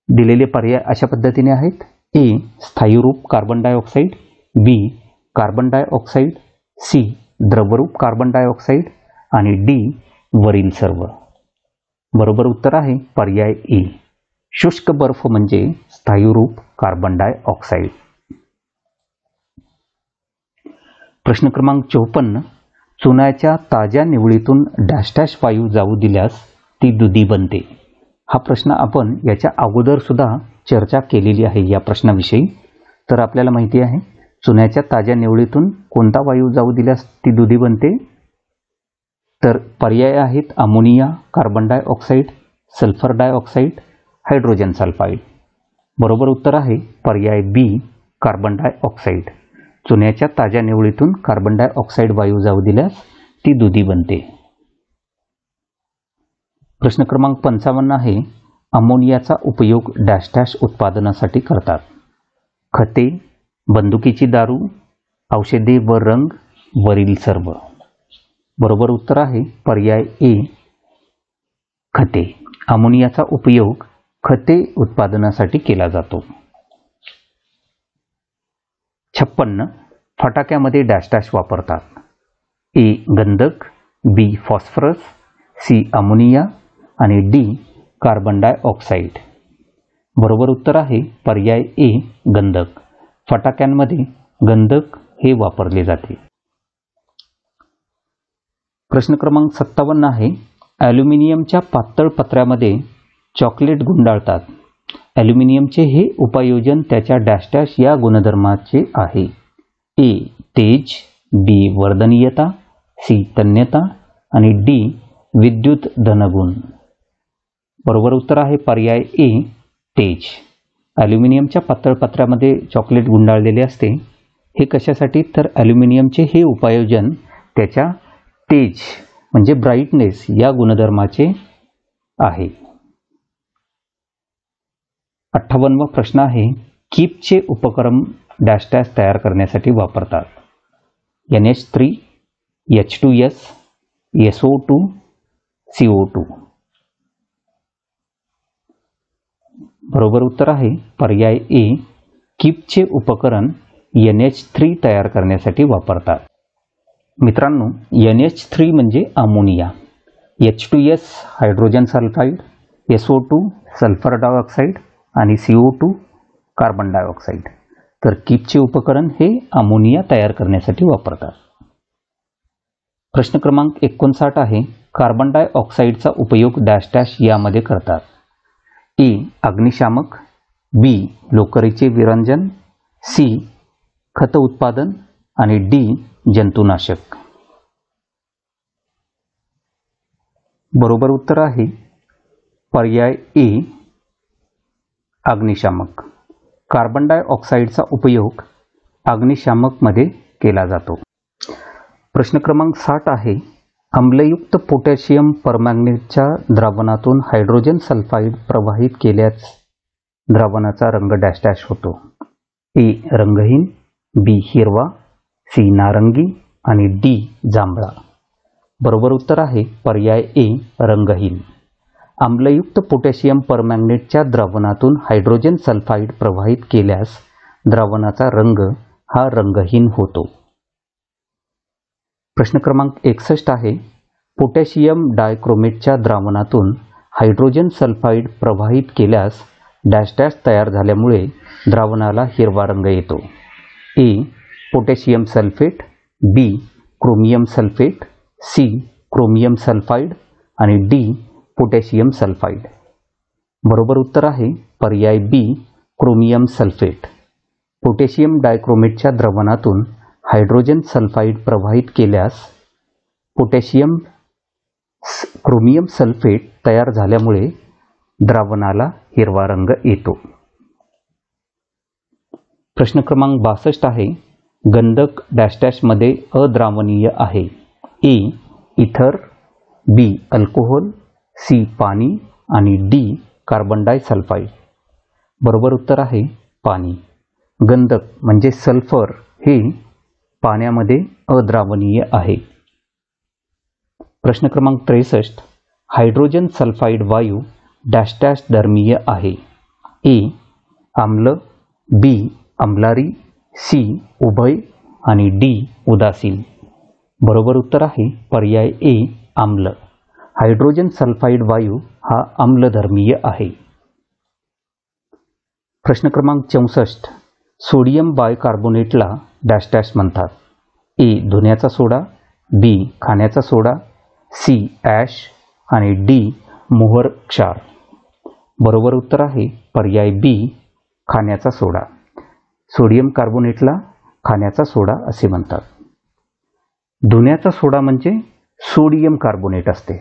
दिलेले पर्याय अशा पद्धतीने आहेत. ए स्थायीरूप कार्बन डायऑक्साईड, बी कार्बन डायऑक्साईड, सी द्रवरूप कार्बन डायऑक्साईड आणि डी वरील सर्व. बरोबर उत्तर आहे पर्याय ए. शुष्क बर्फ म्हणजे स्थायीरूप कार्बन डायऑक्साईड. प्रश्न क्रमांक 54, चुन्याच्या ताज्या निवळीतून डॅश डॅश वायू जाऊ दिल्यास ती दुधी बनते. हा प्रश्न आपण याच्या अगोदर सुद्धा चर्चा केलेली आहे या प्रश्नाविषयी. तर आपल्याला माहिती आहे चुन्याच्या ताज्या निवळीतून कोणता वायू जाऊ दिल्यास ती दुधी बनते. तर पर्याय आहेत ammonia, carbon dioxide, sulphur dioxide, hydrogen sulphide. बरोबर उत्तर आहे पर्याय बी कार्बन डायऑक्साईड. चुन्याच्या ताज्या निवळीतून कार्बन डायऑक्साईड वायू जाऊ दिल्यास ती दुधी बनते. प्रश्न क्रमांक 55 आहे, अमोनियाचा उपयोग डॅश डॅश उत्पादनासाठी करतात. खते, बंदुकीची दारू, औषधे व रंग, वरील सर्व. बरोबर उत्तर आहे पर्याय ए खते. अमोनियाचा उपयोग खते उत्पादनासाठी केला जातो. 56, फटाक्यामध्ये डॅश डॅश वापरतात. ए गंधक, बी फॉस्फरस, सी अमोनिया आणि डी कार्बन डायऑक्साईड. बरोबर उत्तर आहे पर्याय ए गंधक. फटाक्यांमध्ये गंधक हे वापरले जाते. प्रश्न क्रमांक 57 आहे, ॲल्युमिनियमच्या पातळ पत्र्यामध्ये चॉकलेट गुंडाळतात. ॲल्युमिनियमचे हे उपयोजन त्याच्या डॅश डॅश या गुणधर्माचे आहे. ए तेज, बी वर्धनीयता, सी तन्यता आणि डी विद्युत धनगुण. बरोबर उत्तर आहे पर्याय ए तेज. ॲल्युमिनियमच्या पातळ पत्र्यामध्ये चॉकलेट गुंडाळलेले असते. हे कशासाठी, तर ॲल्युमिनियमचे हे उपयोजन त्याच्या तेज म्हणजे ब्राईटनेस या गुणधर्माचे आहे. 58वा प्रश्न आहे, कीपचे उपकरण डॅश डॅश तयार करण्यासाठी वापरतात. NH3, H2S, SO2, CO2. बरोबर उत्तर आहे पर्याय ए कीपचे उपकरण NH3 तयार करण्यासाठी वापरतात. मित्रांनो, NH3 म्हणजे ammonia, H2S hydrogen sulphide, SO2 sulphur dioxide आणि CO2 कार्बन डायऑक्साईड. तर कीपचे उपकरण हे अमोनिया तयार करण्यासाठी वापरतात. प्रश्न क्रमांक 59 आहे, कार्बन डायऑक्साईडचा उपयोग डॅश डॅश यामध्ये करतात. ए अग्निशामक, बी लोकरीचे विरंजन, सी खत उत्पादन आणि डी जंतुनाशक. बरोबर उत्तर आहे पर्याय ए अग्निशामक. कार्बन डायऑक्साईडचा उपयोग अग्निशामकमध्ये केला जातो. प्रश्न क्रमांक 60 आहे, आम्लयुक्त पोटॅशियम परमॅंगनेटच्या द्रावणातून हायड्रोजन सल्फाईड प्रवाहित केल्यास द्रावणाचा रंग डॅश डॅश होतो. ए रंगहीन, बी हिरवा, सी नारंगी आणि डी जांभळा. बरोबर उत्तर आहे पर्याय ए रंगहीन. आम्लयुक्त पोटॅशियम परमॅंगनेटच्या द्रावणातून हायड्रोजन सल्फाईड प्रवाहित केल्यास द्रावणाचा रंग हा रंगहीन होतो. प्रश्न क्रमांक 61 आहे, पोटॅशियम डायक्रोमेटच्या द्रावणातून हायड्रोजन सल्फाईड प्रवाहित केल्यास डॅश डॅश तयार झाल्यामुळे द्रावणाला हिरवा रंग येतो. A potassium sulphate, B chromium sulphate, C chromium sulphide आणि डी पोटॅशियम सल्फाईड. बरोबर उत्तर आहे पर्याय बी क्रोमियम सल्फेट. पोटॅशियम डायक्रोमेटच्या द्रावणातून हायड्रोजन सल्फाईड प्रवाहित केल्यास क्रोमियम सल्फेट तयार झाल्यामुळे द्रावणाला हिरवा रंग येतो. प्रश्न क्रमांक 62 आहे, गंधक डॅश डॅशमध्ये अद्रावणीय आहे. ए इथर, बी अल्कोहोल, सी पाणी आणि डी कार्बन डायसल्फाईड. बरोबर उत्तर आहे पाणी. गंधक म्हणजे सल्फर हे पाण्यामध्ये अद्रावणीय आहे. प्रश्न क्रमांक 63, हायड्रोजन सल्फाईड वायू डॅश डॅश धर्मीय आहे. ए आम्ल, बी आम्लारी, सी उभय आणि डी उदासीन. बरोबर उत्तर आहे पर्याय ए आम्ल. हायड्रोजन सल्फाईड वायू हा आम्लधर्मीय आहे. प्रश्न क्रमांक 64, सोडियम बायकार्बोनेटला डॅश डॅश म्हणतात. ए धुण्याचा सोडा, बी खाण्याचा सोडा, सी ॲश आणि डी मोहर क्षार. बरोबर उत्तर आहे पर्याय बी खाण्याचा सोडा. सोडियम कार्बोनेटला खाण्याचा सोडा असे म्हणतात. धुण्याचा सोडा म्हणजे सोडियम कार्बोनेट असते.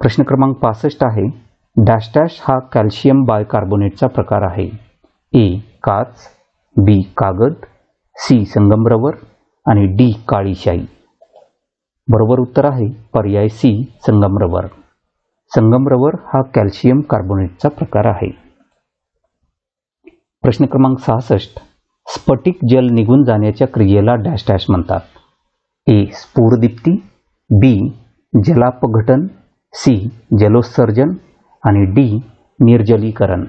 प्रश्न क्रमांक 65 आहे, डॅश डॅश हा कॅल्शियम बायकार्बोनेटचा प्रकार आहे. ए काच, बी कागद, सी संगमरवर आणि डी काळी शाई. बरोबर उत्तर आहे पर्याय सी संगमरवर. संगमरवर हा कॅल्शियम कार्बोनेटचा प्रकार आहे. प्रश्न क्रमांक 66, स्फटिक जल निघून जाण्याच्या क्रियेला डॅश डॅश म्हणतात. ए स्फुरदीप्ती, बी जलापघटन, सी जलोत्सर्जन आणि डी निर्जलीकरण.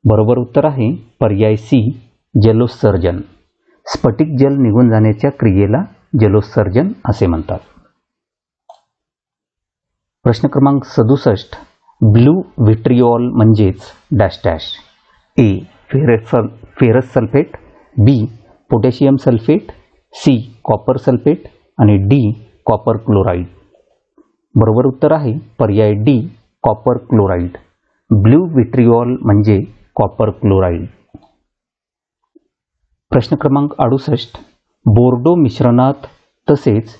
बरोबर उत्तर आहे पर्याय सी जलोत्सर्जन. स्फटिक जल निघून जाण्याच्या क्रियेला जलोत्सर्जन असे म्हणतात. प्रश्न क्रमांक 67, ब्लू व्हिट्रिऑल म्हणजेच dash dash. A ferrous sulphate, B potassium sulphate, C copper sulphate आणि डी कॉपर क्लोराईड. बरोबर उत्तर आहे पर्याय D copper chloride. Blue vitriol म्हणजे कॉपर क्लोराईड. प्रश्न क्रमांक 68. बोर्डो मिश्रणात तसेच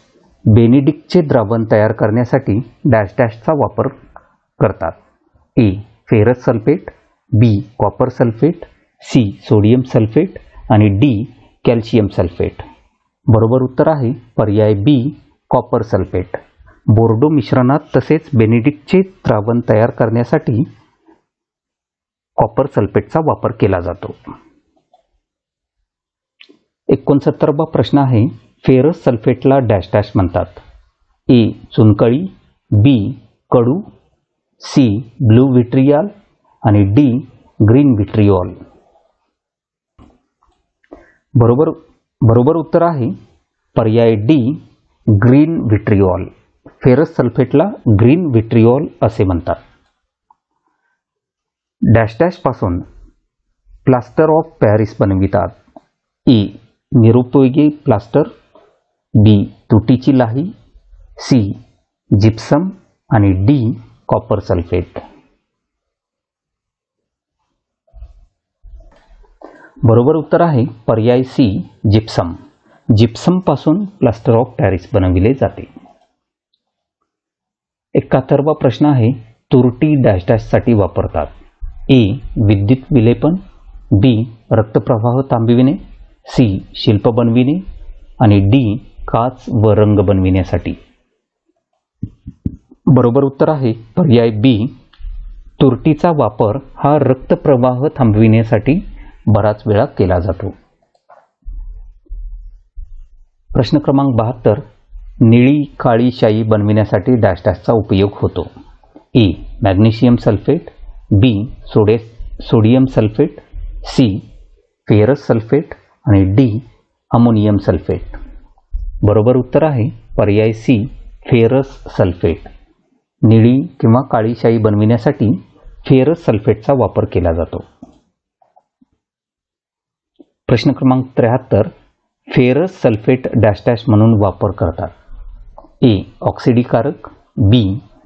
बेनिडिक्टचे द्रावण तयार करण्यासाठी डॅश डॅशचा वापर करतात. A ferrous sulphate, B copper sulphate, C sodium sulphate आणि डी कॅल्शियम सल्फेट. बरोबर उत्तर आहे पर्याय बी कॉपर सल्फेट. बोर्डो मिश्रणात तसेच बेनिडिक्टचे द्रावण तयार करण्यासाठी कॉपर सल्फेटचा वापर केला जातो. 69वा प्रश्न आहे फेरस सल्फेटला डॅश डॅश म्हणतात. ए चुनखडी, बी कडू, सी ब्लू विट्रिऑल आणि डी ग्रीन विट्रिऑल. बरोबर उत्तर आहे पर्याय डी ग्रीन विट्रिऑल. फेरस सल्फेटला ग्रीन विट्रिऑल असे म्हणतात. डॅश डॅश पासून प्लास्टर ऑफ पॅरिस बनवितात. ए निरुपयोगी प्लास्टर, बी तुटीची लाही, सी जिप्सम आणि डी कॉपर सल्फेट. बरोबर उत्तर आहे पर्याय सी जिप्सम. जिप्सम पासून प्लास्टर ऑफ पॅरिस बनविले जाते. 71वा प्रश्न आहे तुरटी डॅश डॅश साठी वापरतात. ए विद्युत विलेपन, बी रक्तप्रवाह थांबविणे, सी शिल्प बनविणे आणि डी काच व रंग बनविण्यासाठी. बरोबर उत्तर आहे पर्याय बी. तुरटीचा वापर हा रक्तप्रवाह थांबविण्यासाठी बराच वेळा केला जातो. प्रश्न क्रमांक 72. निळी काळी शाई बनविण्यासाठी डॅश डॅशचा उपयोग होतो. A magnesium sulphate, B sodium sulphate, C ferrous sulphate आणि डी अमोनियम सल्फेट. बरोबर उत्तर आहे पर्याय सी फेरस सल्फेट. निळी किंवा काळी शाई बनविण्यासाठी फेरस सल्फेटचा वापर केला जातो. प्रश्न क्रमांक 73. फेरस सल्फेट डॅश डॅश म्हणून वापर करतात. ए ऑक्सिडीकारक, बी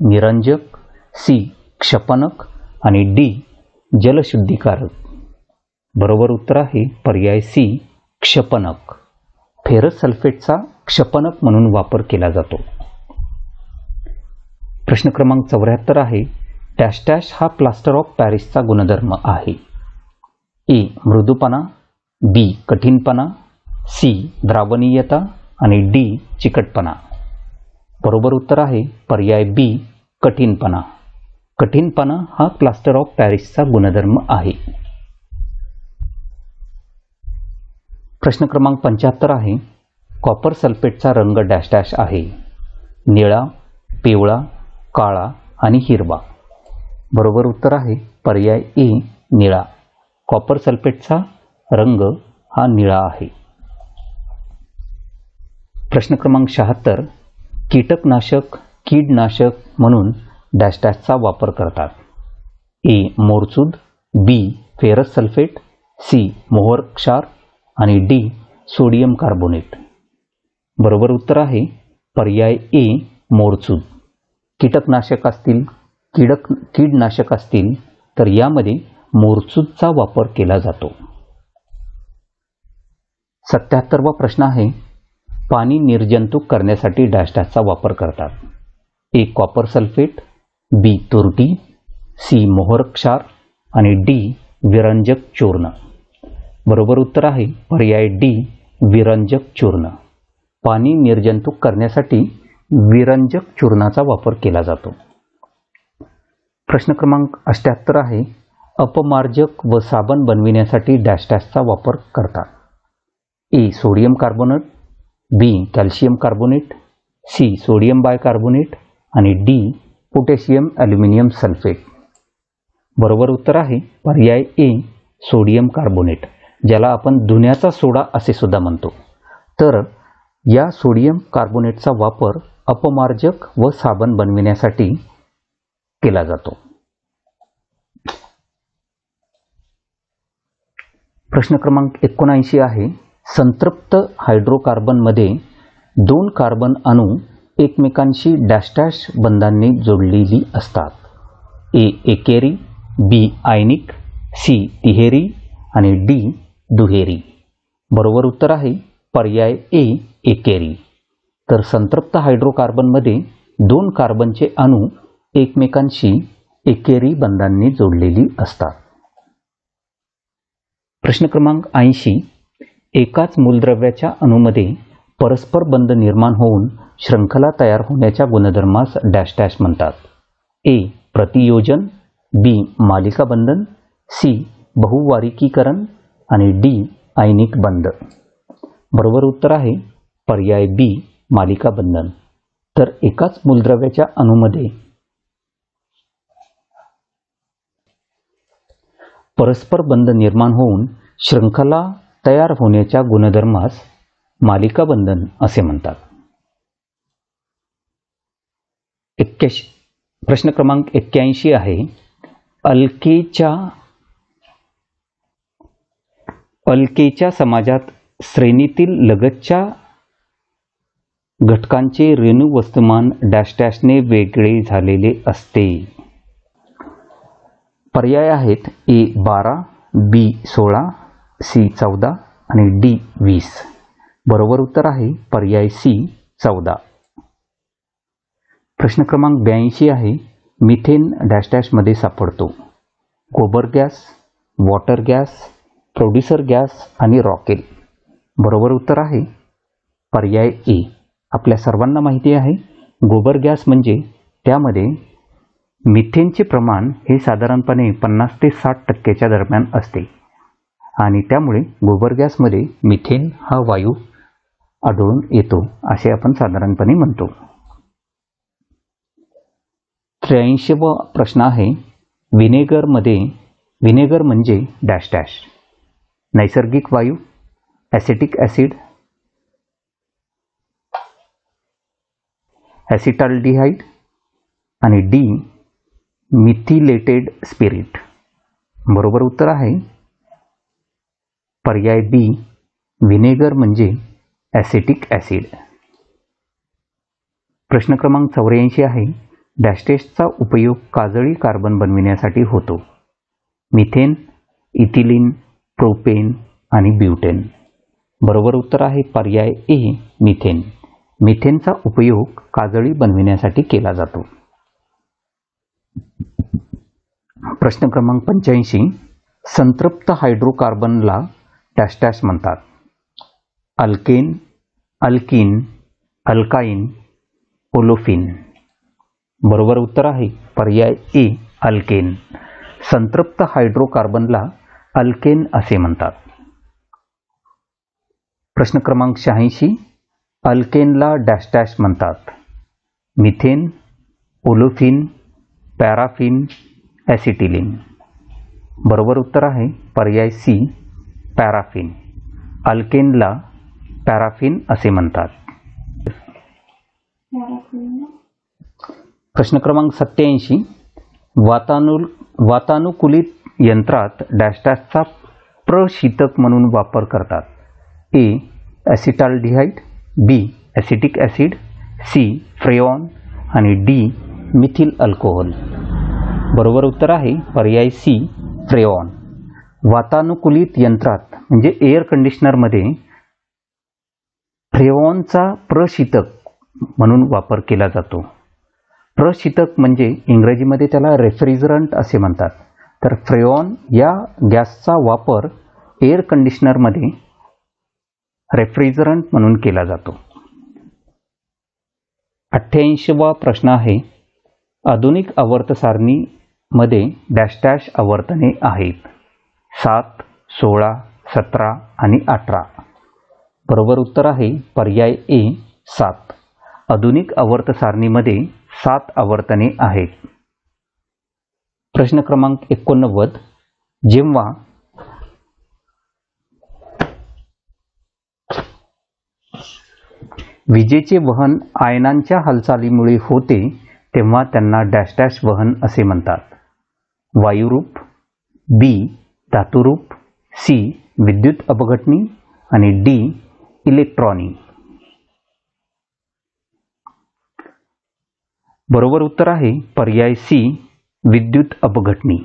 निरंजक, सी क्षपनक आणि डी जलशुद्धीकारक. बरोबर उत्तर आहे पर्याय सी क्षपनक. फेरस सल्फेटचा क्षपनक म्हणून वापर केला जातो. प्रश्न क्रमांक 74 आहे डॅश डॅश हा प्लास्टर ऑफ पॅरिसचा गुणधर्म आहे. ए मृदूपणा, बी कठीणपणा, सी द्रावणीयता आणि डी चिकटपणा. बरोबर उत्तर आहे पर्याय बी कठीणपणा. कठीणपणा हा प्लास्टर ऑफ पॅरिसचा गुणधर्म आहे. प्रश्न क्रमांक 75 आहे कॉपर सल्फेटचा रंग डॅश डॅश आहे. निळा, पिवळा, काळा आणि हिरवा. बरोबर उत्तर आहे पर्याय ए निळा. कॉपर सल्फेटचा रंग हा निळा आहे. प्रश्न क्रमांक 76. कीटकनाशक कीडनाशक म्हणून डॅश डॅशचा वापर करतात. ए मोरचूद, बी फेरस सल्फेट, सी मोहर क्षार आणि डी सोडियम कार्बोनेट. बरोबर उत्तर आहे पर्याय ए मोरचूद. कीटकनाशक असतील कीडनाशक असतील तर यामध्ये मोरचूदचा वापर केला जातो. 77वा प्रश्न आहे पाणी निर्जंतुक करण्यासाठी डॅश डॅशचा वापर करतात. ए कॉपर सल्फेट, बी तुरटी, सी मोहर क्षार आणि डी विरंजक चूर्ण. बरोबर उत्तर आहे पर्याय डी विरंजक चूर्ण. पाणी निर्जंतुक करण्यासाठी विरंजक चूर्णाचा वापर केला जातो. प्रश्न क्रमांक 78 आहे अपमार्जक व साबण बनविण्यासाठी डॅश डॅशचा वापर करतात. A sodium carbonate, B calcium carbonate, C sodium bicarbonate आणि डी पोटॅशियम ॲल्युमिनियम सल्फेट. बरोबर उत्तर आहे पर्याय ए सोडियम कार्बोनेट, ज्याला आपण धुण्याचा सोडा असे सुद्धा म्हणतो. तर या सोडियम कार्बोनेटचा वापर अपमार्जक व साबण बनविण्यासाठी केला जातो. प्रश्न क्रमांक 79 आहे संतृप्त हायड्रोकार्बनमध्ये दोन कार्बन अणू एकमेकांशी डॅश डॅश बंधांनी जोडलेली असतात. ए एकेरी, बी आयनिक, सी तिहेरी आणि डी दुहेरी. बरोबर उत्तर आहे पर्याय ए एकेरी. तर संतृप्त हायड्रोकार्बनमध्ये दोन कार्बनचे अणू एकमेकांशी एकेरी बंधांनी जोडलेली असतात. प्रश्न क्रमांक 80. एकाच मूलद्रव्याच्या अणूमध्ये परस्पर बंध निर्माण होऊन शृंखला तयार होण्याच्या गुणधर्मास डॅश डॅश म्हणतात. ए प्रतियोजन, बी मालिका बंधन, सी बहुवारिकीकरण आणि डी आयनिक बंध. बरोबर उत्तर आहे पर्याय बी मालिका बंधन. तर एकाच मूलद्रव्याच्या अणूमध्ये परस्पर बंध निर्माण होऊन शृंखला तयार होण्याच्या गुणधर्मास मालिका बंधन असे म्हणतात. प्रश्न क्रमांक 81 आहे. अल्केच्या समाजात श्रेणीतील लगतच्या घटकांचे रेणू वस्तुमान डॅश डॅशने वेगळे झालेले असते. पर्याय आहेत ए 12, बी 16, सी 14 आणि डी 20. बरोबर उत्तर आहे पर्याय सी 14. प्रश्न क्रमांक 82 आहे. मिथेन डॅश डॅशमध्ये सापडतो. गोबर gas, water gas, producer gas आणि रॉकेल. बरोबर उत्तर आहे पर्याय ए. आपल्या सर्वांना माहिती आहे गोबर गॅस म्हणजे त्यामध्ये मिथेनचे प्रमाण हे साधारणपणे 50 ते 60% दरम्यान असते आणि त्यामुळे गोबर गॅसमध्ये मिथेन हा वायू आढळून येतो असे आपण साधारणपणे म्हणतो. 83वा प्रश्न आहे. व्हिनेगर म्हणजे डॅश डॅश. नैसर्गिक वायू, ॲसिटिक ॲसिड, ॲसिटाल्डिहाइड आणि डी मिथिलेटेड स्पिरिट. बरोबर उत्तर आहे पर्याय बी व्हिनेगर म्हणजे ॲसिटिक ॲसिड. प्रश्न क्रमांक 84 आहे. डॅशचा उपयोग काजळी कार्बन बनविण्यासाठी होतो. मिथेन, इथिलीन, प्रोपेन आणि ब्युटेन. बरोबर उत्तर आहे पर्याय ए मिथेन. मिथेनचा उपयोग काजळी बनविण्यासाठी केला जातो. प्रश्न क्रमांक 85. संतृप्त हायड्रोकार्बनला डॅश डॅश म्हणतात. Alkane, alkene, alkyne, olefin. बरोबर उत्तर आहे पर्याय ए अल्केन. संतृप्त हायड्रोकार्बनला अल्केन असे म्हणतात. प्रश्न क्रमांक 86. अल्केनला डॅश डॅश म्हणतात. Methane, olefin, paraffin, acetylene. बरोबर उत्तर आहे पर्याय सी पॅराफिन. अल्केनला पॅराफिन असे म्हणतात. प्रश्न क्रमांक 87. वातानुकूलित यंत्रात डॅश डॅशचा प्रशीतक म्हणून वापर करतात. ए ॲसिटाल्डिहाइड, बी ॲसिटिक ॲसिड, सी फ्रेऑन आणि डी मिथिल अल्कोहोल. बरोबर उत्तर आहे पर्याय सी फ्रेऑन. वातानुकूलित यंत्रात म्हणजे एअर कंडिशनरमध्ये फ्रेऑनचा प्रशीतक म्हणून वापर केला जातो. प्रशीतक म्हणजे इंग्रजीमध्ये त्याला रेफ्रिजरंट असे म्हणतात. तर फ्रेऑन या गॅसचा वापर एअर कंडिशनरमध्ये रेफ्रिजरंट म्हणून केला जातो. 88वा प्रश्न आहे. आधुनिक आवर्त सारणीमध्ये डॅश डॅश आवर्तने आहेत. 7, 16, 17 आणि 18. बरोबर उत्तर आहे पर्याय ए 7. आधुनिक आवर्त सारणीमध्ये 7 आवर्तने आहेत. प्रश्न क्रमांक 89. जेव्हा विजेचे वहन आयनांच्या हालचालीमुळे होते तेव्हा त्यांना डॅश डॅश वहन असे म्हणतात. वायुरूप, बी धातुरूप, सी विद्युत अपघटनी आणि डी इलेक्ट्रॉनी. बरोबर उत्तर आहे पर्याय सी, विद्युत अपघटनी.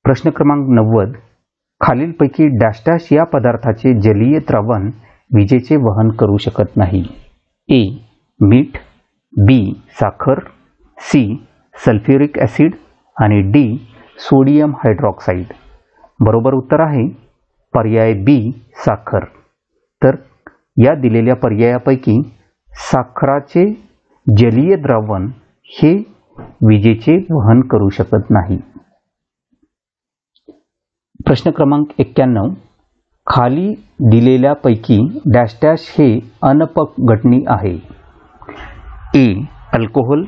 प्रश्न क्रमांक 90. खालीलपैकी डॅश डॅश या पदार्थाचे जलीय द्रावण विजेचे वहन करू शकत नाही. ए. मीठ, बी. साखर, सी. सल्फ्युरिक ॲसिड आणि डी. Sodium hydroxide. बरोबर उत्तर आहे पर्याय बी, साखर. तर या दिलेल्या पर्यायापैकी साखराचे जलीय द्रावण हे विजेचे वहन करू शकत नाही. प्रश्न क्रमांक 91. खाली दिलेल्यापैकी डॅश डॅश हे अनपघटनी आहे. ए. अल्कोहोल,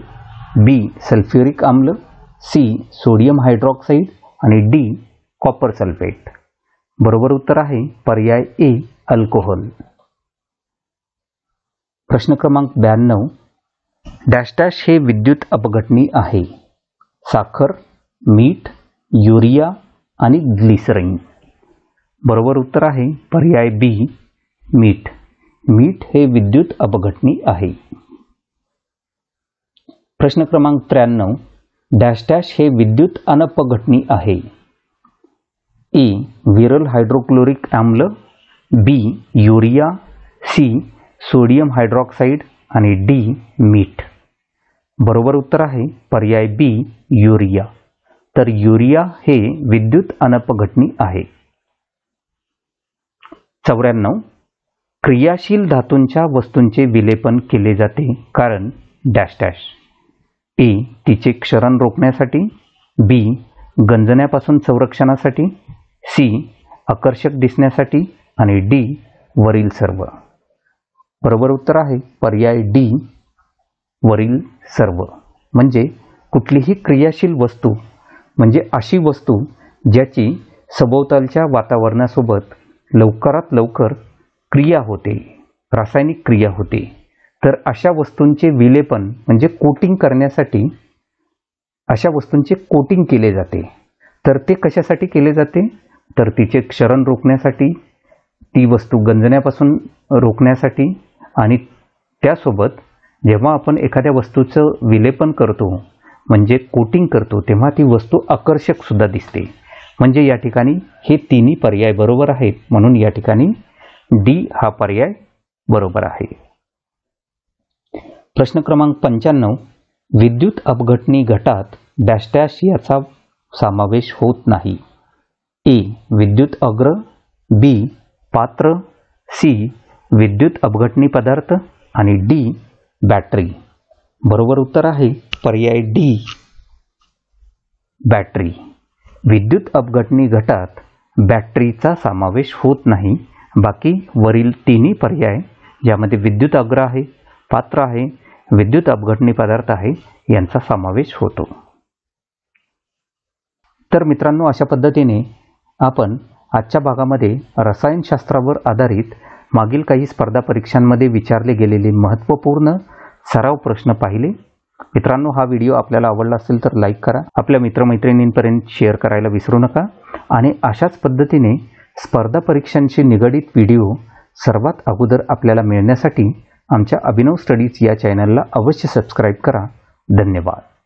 बी. सल्फ्युरिक आम्ल, सी. सोडियम हायड्रॉक्साईड आणि डी. Copper sulphate. बरोबर उत्तर आहे पर्याय ए, अल्कोहोल. प्रश्न क्रमांक 92. डॅश डॅश हे विद्युत अपघटनी आहे. साखर, मीठ, युरिया आणि ग्लिसरीन. बरोबर उत्तर आहे पर्याय बी, मीठ. मीठ हे विद्युत अपघटनी आहे. प्रश्न क्रमांक 93. डॅश डॅश हे विद्युत अनपघटनी आहे. ए. विरल हायड्रोक्लोरिक आम्ल, B. Urea, C. Sodium hydroxide आणि डी. मीठ. बरोबर उत्तर आहे पर्याय बी, युरिया. तर युरिया हे विद्युत अनपघटनी आहे. 94. क्रियाशील धातूंच्या वस्तूंचे विलेपन केले जाते कारण डॅश डॅश. ए. तिचे क्षरण रोखण्यासाठी, बी. गंजण्यापासून संरक्षणासाठी, सी. आकर्षक दिसण्यासाठी आणि डी. वरील सर्व. बरोबर उत्तर आहे पर्याय डी, वरील सर्व. म्हणजे कुठलीही क्रियाशील वस्तू म्हणजे अशी वस्तू ज्याची सभोवतालच्या वातावरणासोबत लवकरात लवकर क्रिया होते, रासायनिक क्रिया होते. तर अशा वस्तूंचे विलेपन म्हणजे कोटिंग करण्यासाठी अशा वस्तूंचे कोटिंग केले जाते. तर ते कशासाठी केले जाते? तर तिचे क्षरण रोखण्यासाठी, ती वस्तू गंजण्यापासून रोखण्यासाठी आणि त्यासोबत जेव्हा आपण एखाद्या वस्तूचं विलेपन करतो म्हणजे कोटिंग करतो तेव्हा ती वस्तू आकर्षक सुद्धा दिसते. म्हणजे या ठिकाणी हे तिन्ही पर्याय बरोबर आहेत. म्हणून या ठिकाणी डी हा पर्याय बरोबर आहे. प्रश्न क्रमांक 95. विद्युत अपघटनी घटात डॅश डॅश याचा समावेश होत नाही. ए. विद्युत अग्र, बी. पात्र, सी. विद्युत अपघटनी पदार्थ आणि डी. बॅटरी. बरोबर उत्तर आहे पर्याय डी, बॅटरी. विद्युत अपघटनी घटात बॅटरीचा समावेश होत नाही. बाकी वरील तिन्ही पर्याय ज्यामध्ये विद्युत अग्र आहे, पात्र आहे, विद्युत अपघटनी पदार्थ आहे यांचा समावेश होतो. तर मित्रांनो, अशा पद्धतीने आपण आजच्या भागामध्ये रसायनशास्त्रावर आधारित मागील काही स्पर्धा परीक्षांमध्ये विचारले गेलेले महत्त्वपूर्ण सराव प्रश्न पाहिले. मित्रांनो, हा व्हिडिओ आपल्याला आवडला असेल तर लाईक करा, आपल्या मित्रमैत्रिणींपर्यंत शेअर करायला विसरू नका आणि अशाच पद्धतीने स्पर्धा परीक्षांशी निगडित व्हिडिओ सर्वात अगोदर आपल्याला मिळण्यासाठी आमच्या अभिनव स्टडीज या चॅनलला अवश्य सबस्क्राईब करा. धन्यवाद.